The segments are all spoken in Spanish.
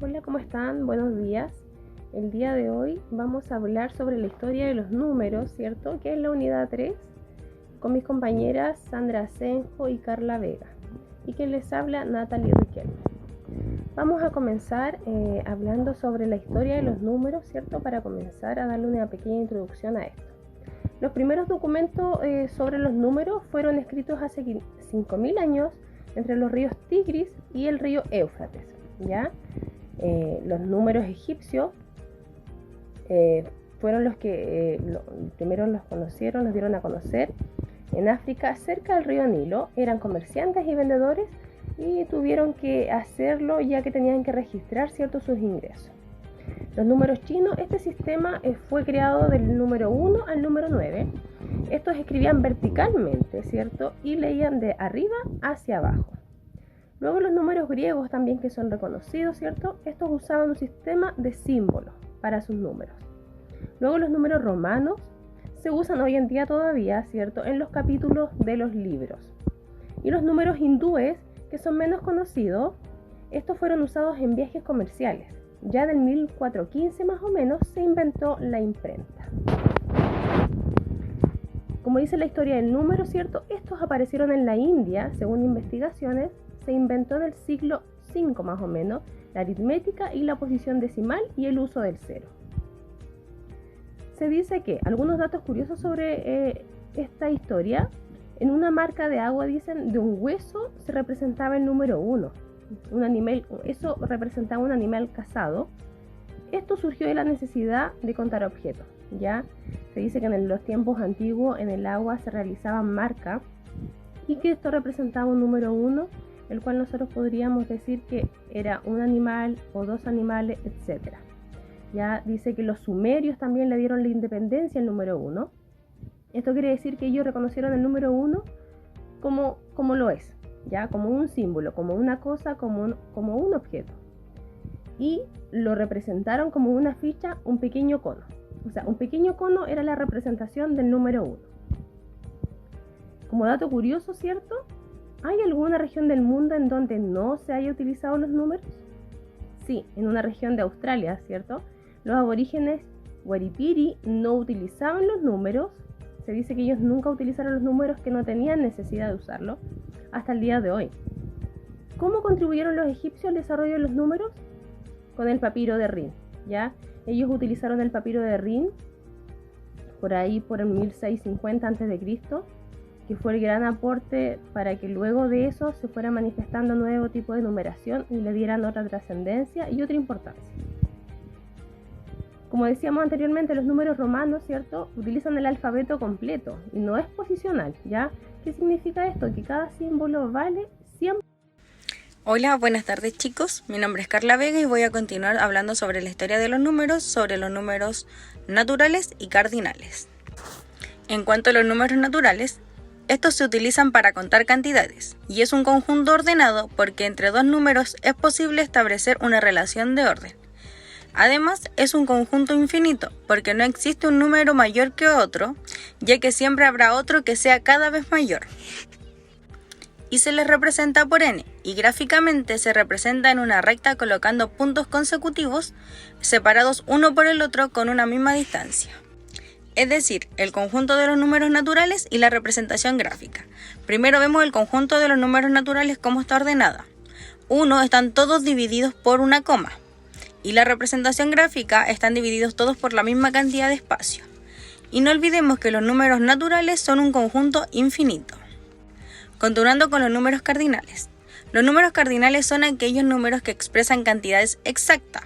Hola, ¿cómo están? Buenos días. El día de hoy vamos a hablar sobre la historia de los números, ¿cierto? Que es la unidad 3, con mis compañeras Sandra Asenjo y Carla Vega. Y quien les habla, Natalie Riquelme. Vamos a comenzar hablando sobre la historia de los números, ¿cierto? Para comenzar a darle una pequeña introducción a esto. Los primeros documentos sobre los números fueron escritos hace 5.000 años entre los ríos Tigris y el río Éufrates, ¿ya? Los números egipcios fueron los que primero los conocieron, los dieron a conocer en África, cerca del río Nilo. Eran comerciantes y vendedores y tuvieron que hacerlo ya que tenían que registrar, ¿cierto?, sus ingresos. Los números chinos, este sistema fue creado del número 1 al número 9. Estos escribían verticalmente, ¿cierto?, y leían de arriba hacia abajo. Luego los números griegos también, que son reconocidos, ¿cierto? Estos usaban un sistema de símbolos para sus números. Luego los números romanos se usan hoy en día todavía, ¿cierto?, en los capítulos de los libros. Y los números hindúes, que son menos conocidos, estos fueron usados en viajes comerciales. Ya del 1415 más o menos se inventó la imprenta. Como dice la historia del número, ¿cierto?, estos aparecieron en la India, según investigaciones. Se inventó en el siglo V más o menos la aritmética y la posición decimal y el uso del cero. Se dice que algunos datos curiosos sobre esta historia: en una marca de agua, dicen, de un hueso se representaba el número 1. Un animal, eso representaba un animal cazado. Esto surgió de la necesidad de contar objetos, ¿ya? Se dice que en los tiempos antiguos en el agua se realizaban marcas y que esto representaba un número 1, el cual nosotros podríamos decir que era un animal o dos animales, etc. Ya dice que los sumerios también le dieron la independencia al número 1. Esto quiere decir que ellos reconocieron el número 1 como lo es, ya, como un símbolo, como una cosa, como un objeto. Y lo representaron como una ficha, un pequeño cono. O sea, un pequeño cono era la representación del número 1. Como dato curioso, ¿cierto?, ¿hay alguna región del mundo en donde no se haya utilizado los números? Sí, en una región de Australia, ¿cierto? Los aborígenes Waripiri no utilizaban los números. Se dice que ellos nunca utilizaron los números, que no tenían necesidad de usarlo hasta el día de hoy. ¿Cómo contribuyeron los egipcios al desarrollo de los números? Con el papiro de Rin, ¿ya? Ellos utilizaron el papiro de Rin por ahí por el 1650 a.C., que fue el gran aporte para que luego de eso se fuera manifestando nuevo tipo de numeración y le dieran otra trascendencia y otra importancia. Como decíamos anteriormente, los números romanos, ¿cierto?, utilizan el alfabeto completo y no es posicional, ¿ya? ¿Qué significa esto? Que cada símbolo vale siempre. Hola, buenas tardes chicos, mi nombre es Carla Vega y voy a continuar hablando sobre la historia de los números, sobre los números naturales y cardinales. En cuanto a los números naturales, estos se utilizan para contar cantidades y es un conjunto ordenado porque entre dos números es posible establecer una relación de orden. Además, es un conjunto infinito porque no existe un número mayor que otro, ya que siempre habrá otro que sea cada vez mayor. Y se les representa por n, y gráficamente se representa en una recta colocando puntos consecutivos separados uno por el otro con una misma distancia. Es decir, el conjunto de los números naturales y la representación gráfica. Primero vemos el conjunto de los números naturales, cómo está ordenada. 1 están todos divididos por una coma. Y la representación gráfica están divididos todos por la misma cantidad de espacio. Y no olvidemos que los números naturales son un conjunto infinito. Continuando con los números cardinales. Los números cardinales son aquellos números que expresan cantidades exactas.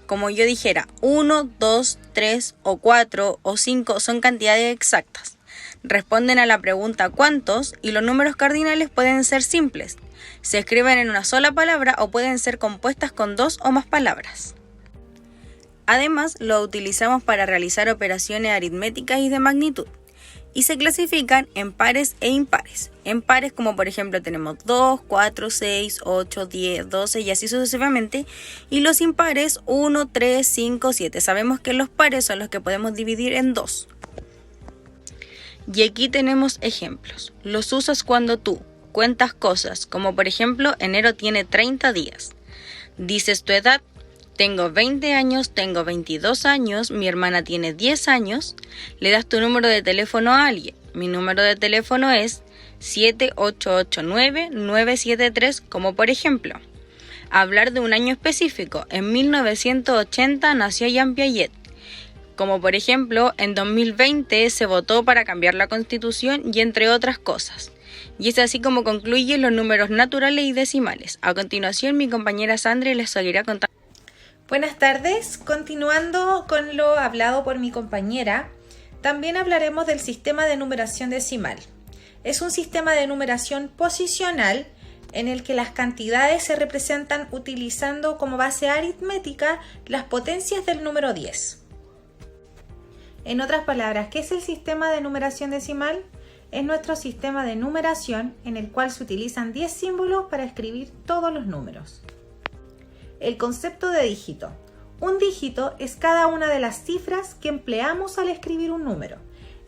Como yo dijera, 1, 2, 3 o 4 o 5 son cantidades exactas. Responden a la pregunta ¿cuántos? Y los números cardinales pueden ser simples. Se escriben en una sola palabra o pueden ser compuestas con dos o más palabras. Además, lo utilizamos para realizar operaciones aritméticas y de magnitud. Y se clasifican en pares e impares. En pares, como por ejemplo tenemos 2, 4, 6, 8, 10, 12 y así sucesivamente. Y los impares 1, 3, 5, 7. Sabemos que los pares son los que podemos dividir en 2. Y aquí tenemos ejemplos. Los usas cuando tú cuentas cosas, como por ejemplo enero tiene 30 días. Dices tu edad, Tengo 20 años, tengo 22 años, mi hermana tiene 10 años. Le das tu número de teléfono a alguien. Mi número de teléfono es 7889-973, como por ejemplo, hablar de un año específico. En 1980 nació Jean Piaget. Como por ejemplo, en 2020 se votó para cambiar la Constitución y entre otras cosas. Y es así como concluyen los números naturales y decimales. A continuación, mi compañera Sandra les seguirá contando. Buenas tardes, continuando con lo hablado por mi compañera, también hablaremos del sistema de numeración decimal. Es un sistema de numeración posicional en el que las cantidades se representan utilizando como base aritmética las potencias del número 10. En otras palabras, ¿qué es el sistema de numeración decimal? Es nuestro sistema de numeración en el cual se utilizan 10 símbolos para escribir todos los números. El concepto de dígito. Un dígito es cada una de las cifras que empleamos al escribir un número.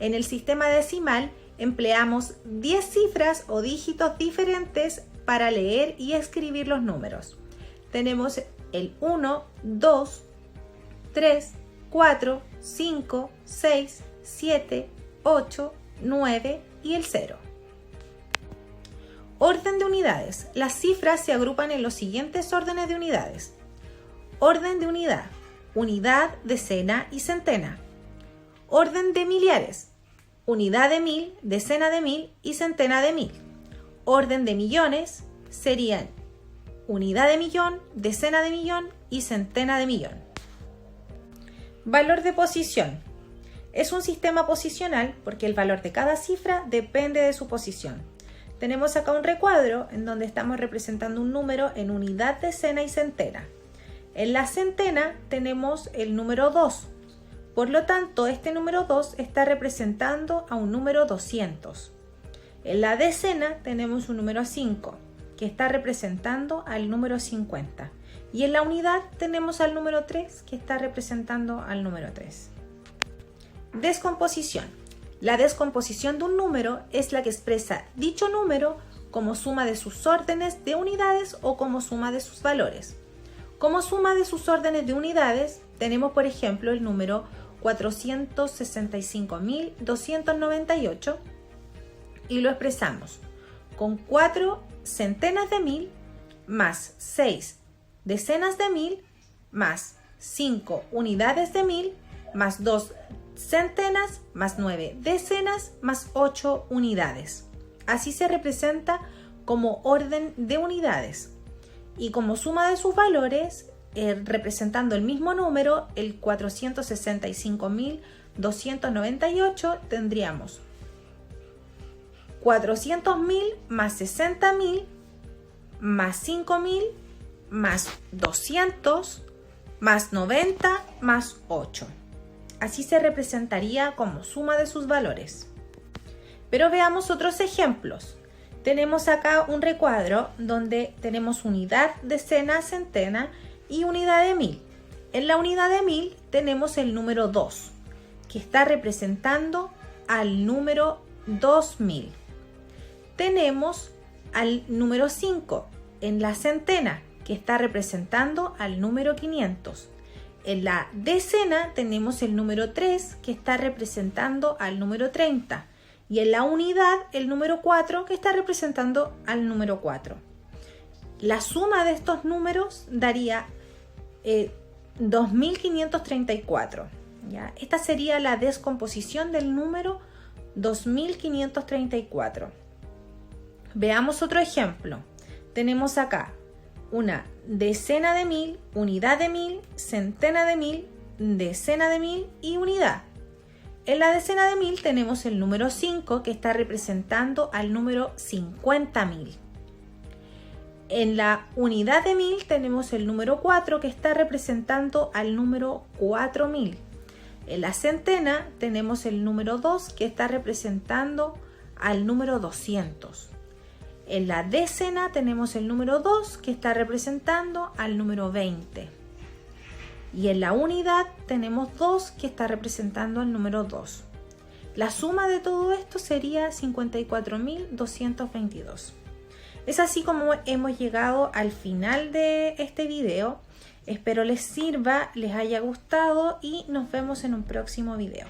En el sistema decimal empleamos 10 cifras o dígitos diferentes para leer y escribir los números. Tenemos el 1, 2, 3, 4, 5, 6, 7, 8, 9 y el 0. Orden de unidades. Las cifras se agrupan en los siguientes órdenes de unidades. Orden de unidad, unidad, decena y centena. Orden de miliares, unidad de mil, decena de mil y centena de mil. Orden de millones serían unidad de millón, decena de millón y centena de millón. Valor de posición. Es un sistema posicional porque el valor de cada cifra depende de su posición. Tenemos acá un recuadro en donde estamos representando un número en unidad, decena y centena. En la centena tenemos el número 2. Por lo tanto, este número 2 está representando a un número 200. En la decena tenemos un número 5, que está representando al número 50. Y en la unidad tenemos al número 3, que está representando al número 3. Descomposición. La descomposición de un número es la que expresa dicho número como suma de sus órdenes de unidades o como suma de sus valores. Como suma de sus órdenes de unidades tenemos, por ejemplo, el número 465.298 y lo expresamos con 4 centenas de mil más 6 decenas de mil más 5 unidades de mil más 2 centenas más 9 decenas más 8 unidades. Así se representa como orden de unidades. Y como suma de sus valores, representando el mismo número, el 465.298, tendríamos 400.000 más 60.000 más 5.000 más 200 más 90 más 8. Así se representaría como suma de sus valores. Pero veamos otros ejemplos. Tenemos acá un recuadro donde tenemos unidad, decena, centena y unidad de mil. En la unidad de mil tenemos el número 2, que está representando al número 2000. Tenemos al número 5 en la centena, que está representando al número 500. En la decena tenemos el número 3, que está representando al número 30. Y en la unidad el número 4, que está representando al número 4. La suma de estos números daría 2534. ¿Ya? Esta sería la descomposición del número 2534. Veamos otro ejemplo. Tenemos acá una decena de mil, unidad de mil, centena de mil, decena de mil y unidad. En la decena de mil tenemos el número 5, que está representando al número 50.000. En la unidad de mil tenemos el número 4, que está representando al número 4.000. En la centena tenemos el número 2, que está representando al número 200. En la decena tenemos el número 2, que está representando al número 20. Y en la unidad tenemos 2, que está representando al número 2. La suma de todo esto sería 54.222. Es así como hemos llegado al final de este video. Espero les sirva, les haya gustado y nos vemos en un próximo video.